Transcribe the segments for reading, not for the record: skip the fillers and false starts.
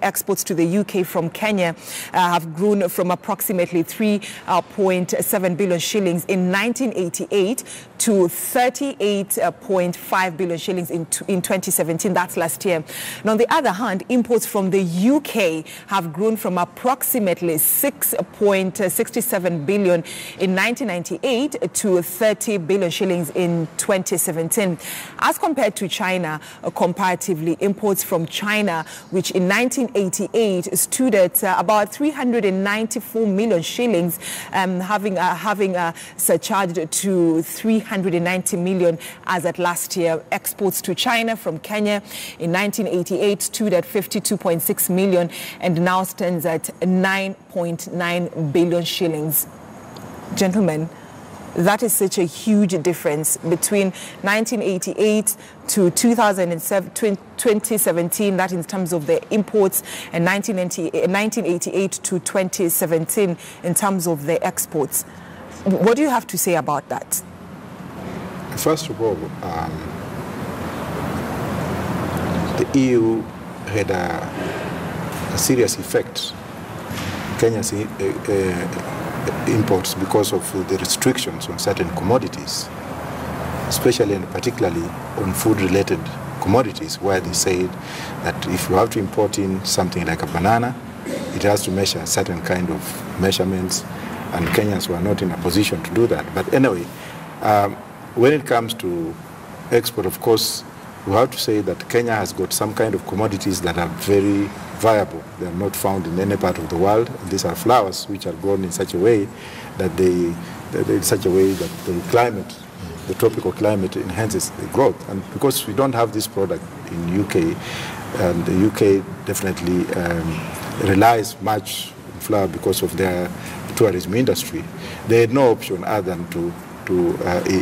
Exports to the UK from Kenya have grown from approximately 3.7 billion shillings in 1988 to 38.5 billion shillings in 2017. That's last year. And on the other hand, imports from the UK have grown from approximately 6.67 billion in 1998 to 30 billion shillings in 2017. As compared to China, comparatively, imports from China, which in 1988 stood at about 394 million shillings, having surcharged to 390 million as at last year. Exports to China from Kenya in 1988 stood at 52.6 million and now stands at 9.9 billion shillings. Gentlemen, that is such a huge difference between 1988 to 2017, that in terms of the imports, and 1988 to 2017 in terms of the exports. What do you have to say about that? First of all, the EU had a serious effect on Kenya's imports because of the restrictions on certain commodities, especially and particularly on food-related commodities, where they said that if you have to import in something like a banana, it has to measure a certain kind of measurements, and Kenyans were not in a position to do that. But anyway, when it comes to export, of course, we have to say that Kenya has got some kind of commodities that are very viable. They are not found in any part of the world. These are flowers which are grown in such a way that the climate, the tropical climate, enhances the growth. And because we don't have this product in UK, and the UK definitely relies much on flower because of their tourism industry, they had no option other than to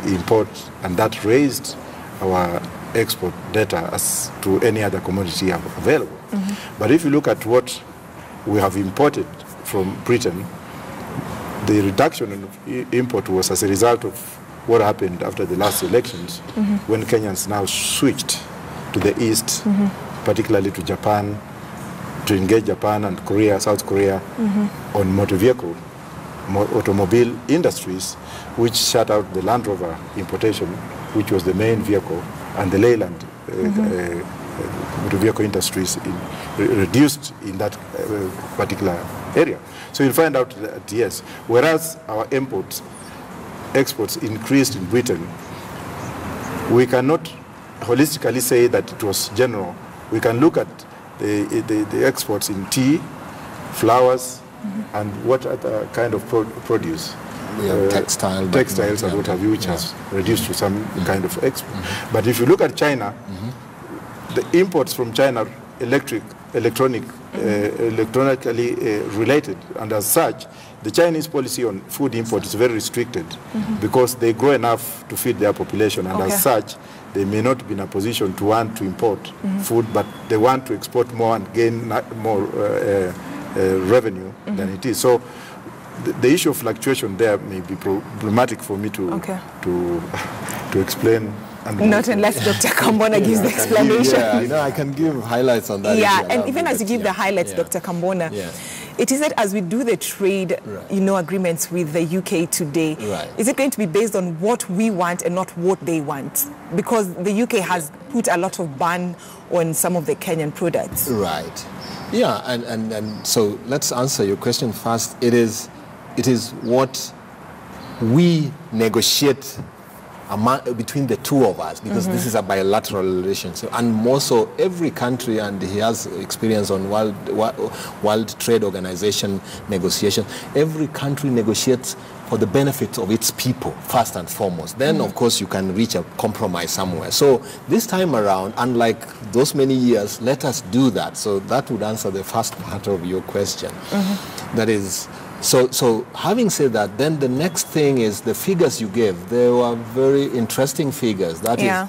import, and that raised our export data as to any other commodity available. Mm-hmm. But if you look at what we have imported from Britain, the reduction in import was as a result of what happened after the last elections, mm-hmm. when Kenyans now switched to the east, mm-hmm. particularly to Japan, to engage Japan and Korea, South Korea, mm-hmm. on motor vehicle, automobile industries, which shut out the Land Rover importation, which was the main vehicle, and the Leyland motor vehicle industries reduced in that particular area. So you'll find out that, yes, whereas our exports increased in Britain, we cannot holistically say that it was general. We can look at the exports in tea, flowers, mm-hmm. and what other kind of produce. Textiles and what have you, which has reduced to some mm-hmm. kind of export. Mm-hmm. But if you look at China, mm-hmm. the imports from China, electronically related, and as such, the Chinese policy on food import is very restricted, mm-hmm. because they grow enough to feed their population, and as such, they may not be in a position to want to import mm-hmm. food, but they want to export more and gain more revenue mm-hmm. than it is. So the issue of fluctuation there may be problematic for me to explain. Not unless Dr. Kambona gives the explanation. I can give highlights on that. Yeah, and even as you give the highlights, Dr. Kambona, it is that as we do the trade, agreements with the UK today, is it going to be based on what we want and not what they want? Because the UK has put a lot of ban on some of the Kenyan products. Right. Yeah, and so let's answer your question first. It is what we negotiate between the two of us, because mm-hmm. this is a bilateral relationship, and more so every country, and he has experience on World Trade Organization negotiation. Every country negotiates for the benefit of its people, first and foremost. Then, mm-hmm. of course, you can reach a compromise somewhere. So this time around, unlike those many years, let us do that. So that would answer the first part of your question. Mm-hmm. That is, so having said that, then the next thing is the figures you gave. They were very interesting figures. That is,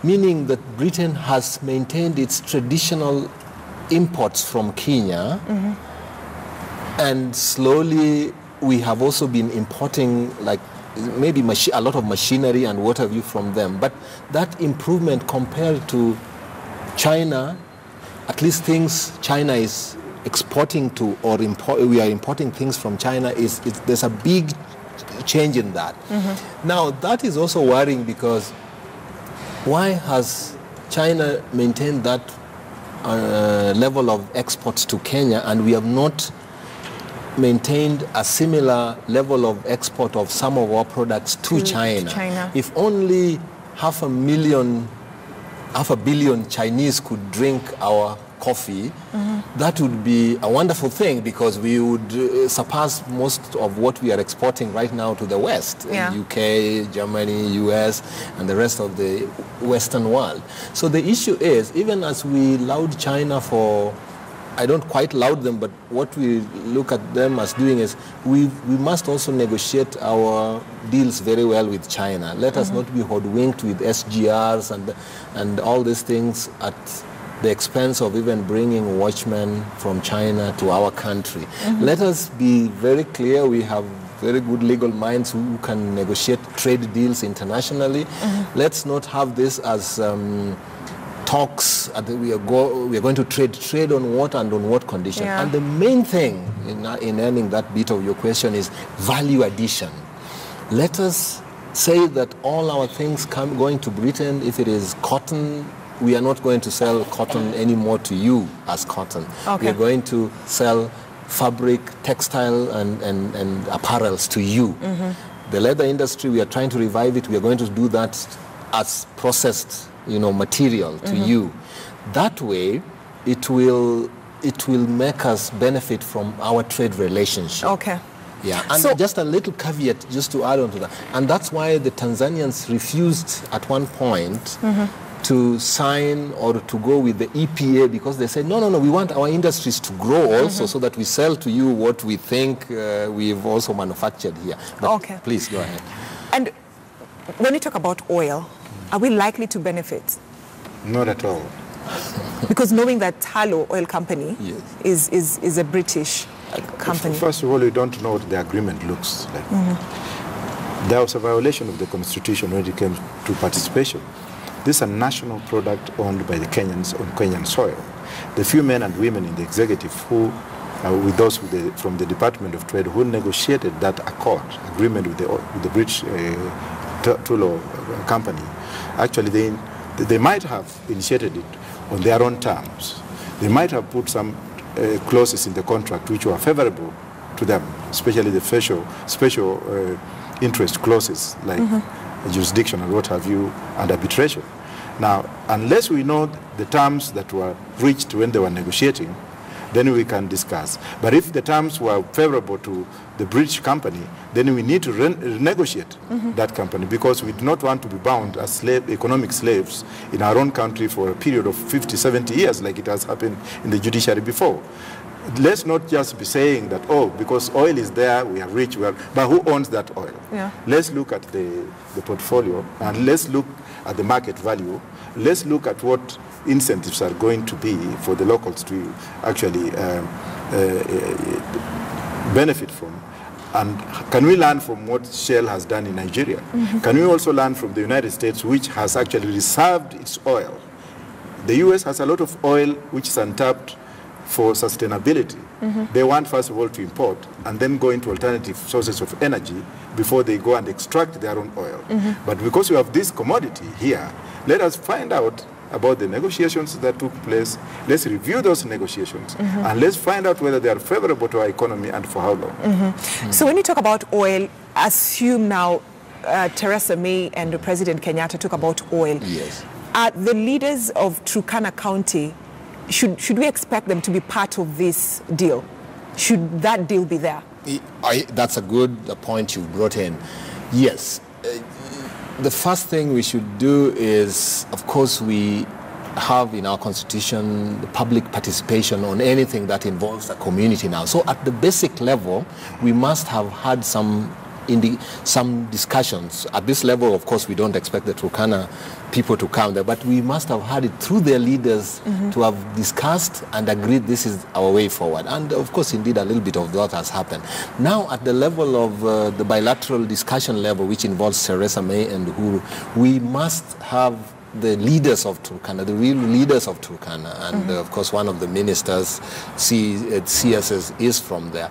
meaning that Britain has maintained its traditional imports from Kenya, mm-hmm. and slowly we have also been importing, like, maybe a lot of machinery and what have you from them. But that improvement compared to China at least things China is exporting to, or we are importing things from China, there's a big change in that. Now, that is also worrying, because why has China maintained that level of exports to Kenya, and we have not maintained a similar level of export of some of our products to China? If only half a billion Chinese could drink our coffee, that would be a wonderful thing, because we would surpass most of what we are exporting right now to the West, UK, Germany, US, and the rest of the Western world. So the issue is, even as we laud China for, I don't quite laud them, but what we look at them as doing is we must also negotiate our deals very well with China. Let us not be hoodwinked with SGRs and all these things at the expense of even bringing watchmen from China to our country. Let us be very clear. We have very good legal minds who can negotiate trade deals internationally. Let's not have this as talks that we are going to trade on what and on what condition. And the main thing in ending that bit of your question is value addition. Let us say that all our things going to Britain, if it is cotton, we are not going to sell cotton anymore to you as cotton. We are going to sell fabric, textile, and apparels to you. The leather industry, we are trying to revive it. We are going to do that as processed, material to you. That way, it will make us benefit from our trade relationship. Yeah, and so, just a little caveat, just to add on to that. And that's why the Tanzanians refused at one point to sign or to go with the EPA, because they said, no, we want our industries to grow also, so that we sell to you what we think we've also manufactured here. But please go ahead. And when you talk about oil, are we likely to benefit? Not at all. Because knowing that Tullow Oil Company is a British company. First of all, you don't know what the agreement looks like. There was a violation of the Constitution when it came to participation. This is a national product owned by the Kenyans on Kenyan soil. The few men and women in the executive who, with those from the Department of Trade, who negotiated that agreement with the British Tullow company, actually they might have initiated it on their own terms. They might have put some clauses in the contract which were favorable to them, especially the special interest clauses like jurisdiction and what have you, and arbitration. Now, unless we know the terms that were reached when they were negotiating, then we can discuss. But if the terms were favorable to the British company, then we need to renegotiate that company, because we do not want to be bound as economic slaves in our own country for a period of 50, 70 years like it has happened in the judiciary before. Let's not just be saying that, because oil is there, we are rich, but who owns that oil? Let's look at the portfolio, and let's look at the market value. Let's look at what incentives are going to be for the locals to actually benefit from. And can we learn from what Shell has done in Nigeria? Can we also learn from the United States, which has actually reserved its oil? The US has a lot of oil which is untapped for sustainability. They want, first of all, to import and then go into alternative sources of energy before they go and extract their own oil. But because we have this commodity here, let us find out about the negotiations that took place. Let's review those negotiations and let's find out whether they are favorable to our economy and for how long. So when you talk about oil, assume now Theresa May and President Kenyatta talk about oil. The leaders of Turkana County, should we expect them to be part of this deal? Should that deal be there? That's a good point you brought in. Yes. The first thing we should do is, of course, we have in our constitution public participation on anything that involves the community now. So at the basic level, we must have had some discussions. At this level, of course, we don't expect the Turkana people to come there, but we must have had it through their leaders to have discussed and agreed this is our way forward. And of course, indeed, a little bit of that has happened. Now, at the level of the bilateral discussion level, which involves Theresa May and Uhuru, we must have the leaders of Turkana, the real leaders of Turkana, and of course one of the ministers, CSS, is from there,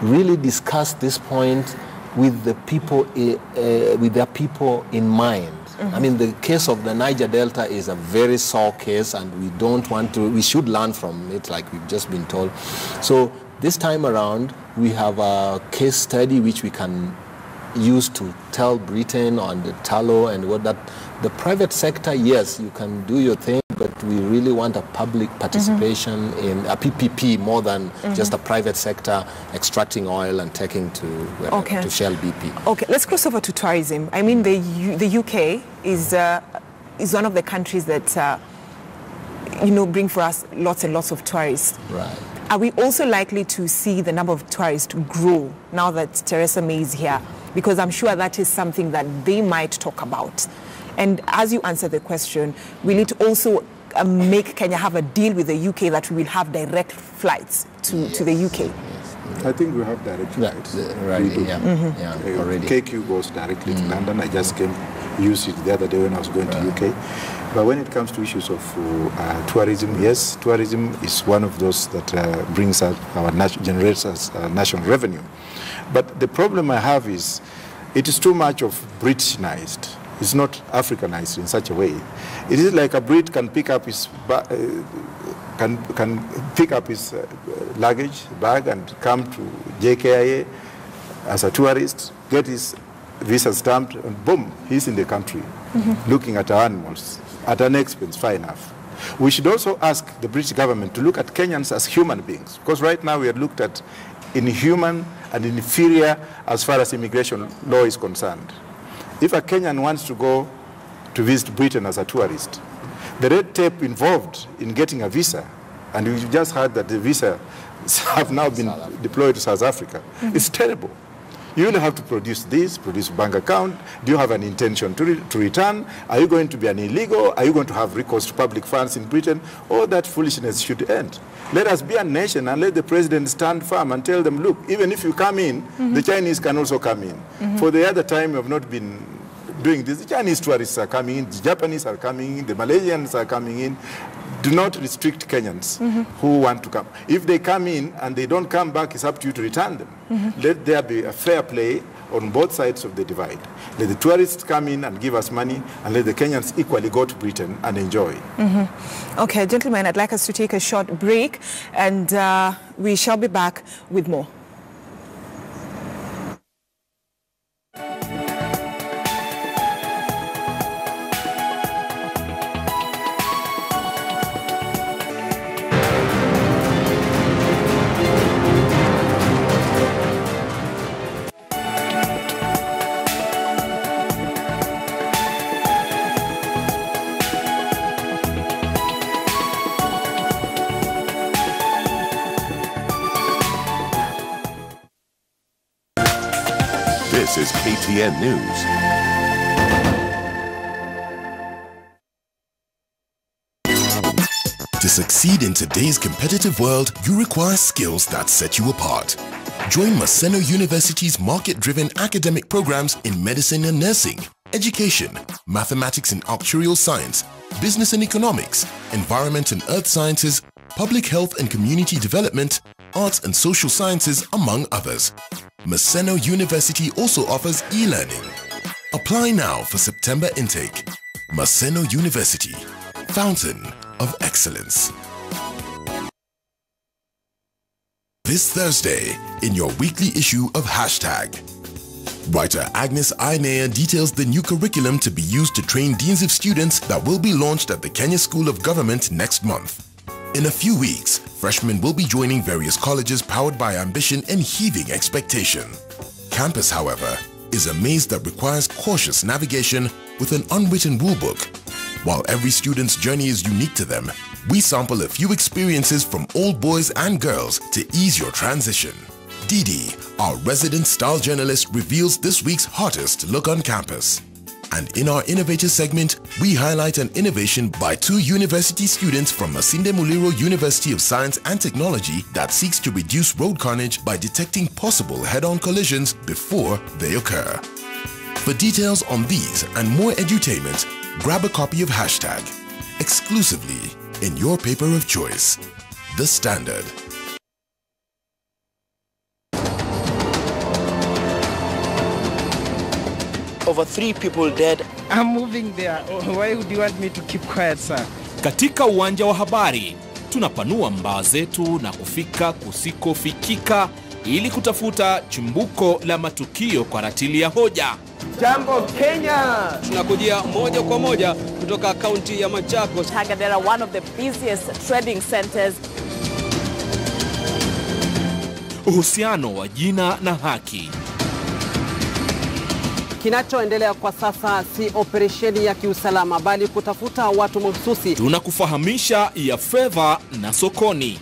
really discussed this point with the people, with their people in mind. I mean, the case of the Niger Delta is a very sore case, and we don't want to, we should learn from it, like we've just been told. So this time around, we have a case study which we can use to tell Britain on the tallow and what that, the private sector, yes, you can do your thing, but we really want a public participation in a PPP more than just a private sector extracting oil and taking to Shell BP. Okay, let's cross over to tourism. I mean, the UK is one of the countries that, bring for us lots and lots of tourists. Right. Are we also likely to see the number of tourists grow now that Theresa May is here? Because I'm sure that is something that they might talk about. And as you answer the question, will it also make Kenya have a deal with the UK that we will have direct flights to the UK? I think we have direct flights. Already. KQ goes directly to London. I just used it the other day when I was going to UK. But when it comes to issues of tourism, yes, tourism is one of those that brings out generates us national revenue. But the problem I have is it is too much of Britanized. It's not Africanized in such a way. It is like a Brit can pick up his luggage bag and come to JKIA as a tourist, get his visa stamped, and boom, he's in the country, looking at our animals at an expense. Fair enough. We should also ask the British government to look at Kenyans as human beings, because right now we are looked at inhuman and inferior as far as immigration law is concerned. If a Kenyan wants to go to visit Britain as a tourist, the red tape involved in getting a visa, and we just heard that the visas have now been deployed to South Africa, it's terrible. You will have to produce this, produce a bank account. Do you have an intention to return? Are you going to be an illegal? Are you going to have recourse to public funds in Britain? All that foolishness should end. Let us be a nation and let the president stand firm and tell them, look, even if you come in, the Chinese can also come in. For the other time, we have not been doing this. The Chinese tourists are coming in, the Japanese are coming in, the Malaysians are coming in. Do not restrict Kenyans who want to come. If they come in and they don't come back, it's up to you to return them. Let there be a fair play on both sides of the divide. Let the tourists come in and give us money, and let the Kenyans equally go to Britain and enjoy. Okay, gentlemen, I'd like us to take a short break, and we shall be back with more. This is KTN News. To succeed in today's competitive world, you require skills that set you apart. Join Maseno University's market-driven academic programs in medicine and nursing, education, mathematics and actuarial science, business and economics, environment and earth sciences, public health and community development, arts and social sciences, among others. Maseno University also offers e-learning. Apply now for September intake. Maseno University, Fountain of Excellence. This Thursday, in your weekly issue of Hashtag, writer Agnes Ainea details the new curriculum to be used to train deans of students that will be launched at the Kenya School of Government next month. In a few weeks, freshmen will be joining various colleges powered by ambition and heaving expectation. Campus, however, is a maze that requires cautious navigation with an unwritten rulebook. While every student's journey is unique to them, we sample a few experiences from old boys and girls to ease your transition. Didi, our resident style journalist, reveals this week's hottest look on campus. And in our Innovator segment, we highlight an innovation by 2 university students from Masinde Muliro University of Science and Technology that seeks to reduce road carnage by detecting possible head-on collisions before they occur. For details on these and more edutainment, Grab a copy of Hashtag exclusively in your paper of choice, The Standard. Over 3 people dead. I'm moving there. Why would you want me to keep quiet, sir? Katika uwanja wa habari, tunapanua mbaa zetu na kufika kusikofikika ili kutafuta chimbuko la matukio kwa ratili ya hoja. Jambo Kenya! Tunakujia moja kwa moja kutoka kaunti ya Machakos. Hagadera, one of the busiest trading centers. Uhusiano wa jina na haki. Kinachoendelea kwa sasa si operesheni ya kiusalama bali kutafuta watu mahususi. Tunakufahamisha ya fedha na sokoni.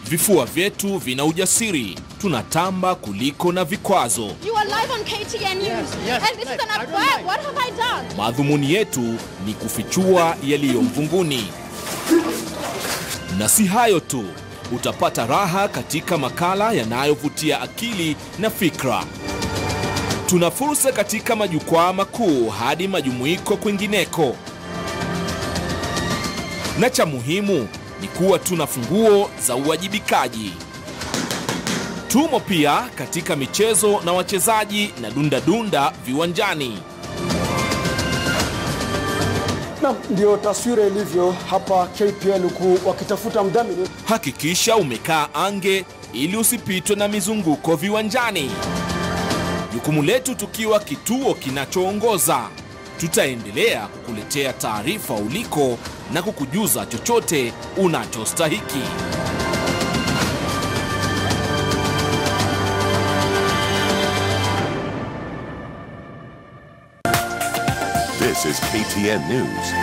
Vifua vyetu vina ujasiri. Tunatamba kuliko na vikwazo. You are live on KTN News. Yes, and this is an affair. What have I done? Madhumuni yetu ni kufichua yaliyo mvunguni. Na si hayo tu, utapata raha katika makala yanayovutia akili na fikra. Tuna fursa katika majukwaa makuu hadi majumuiko kwingineko. Na cha muhimu ni kuwa tuna funguo za uwajibikaji. Tumo pia katika michezo na wachezaji na dunda viwanjani. Na ndio taswira ilivyo hapa KPL huku wakitafuta mdhamini. Hakikisha umekaa ange ili usipitwe na mizunguko viwanjani. Jukumu letu tukiwa kituo kinachoongoza. Tutaendelea kukuletea taarifa uliko na kukujuza chochote unachostahiki. This is KTN News.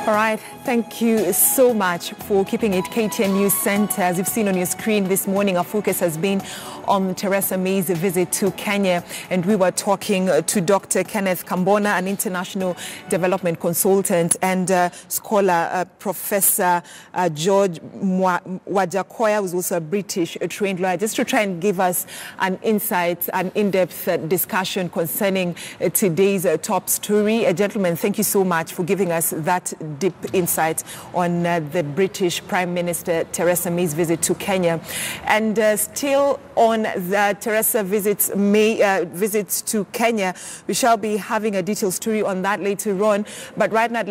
All right, thank you so much for keeping it KTN News Center. As you've seen on your screen this morning, our focus has been on Theresa May's visit to Kenya, and we were talking to Dr. Kenneth Kambona, an international development consultant, and scholar Professor George Wajakoya, who's also a British trained lawyer, just to try and give us an insight, an in-depth discussion concerning today's top story. Gentlemen, thank you so much for giving us that deep insight on the British Prime Minister Theresa May's visit to Kenya. And still on the Theresa visits to Kenya, we shall be having a detailed story on that later on. But right now,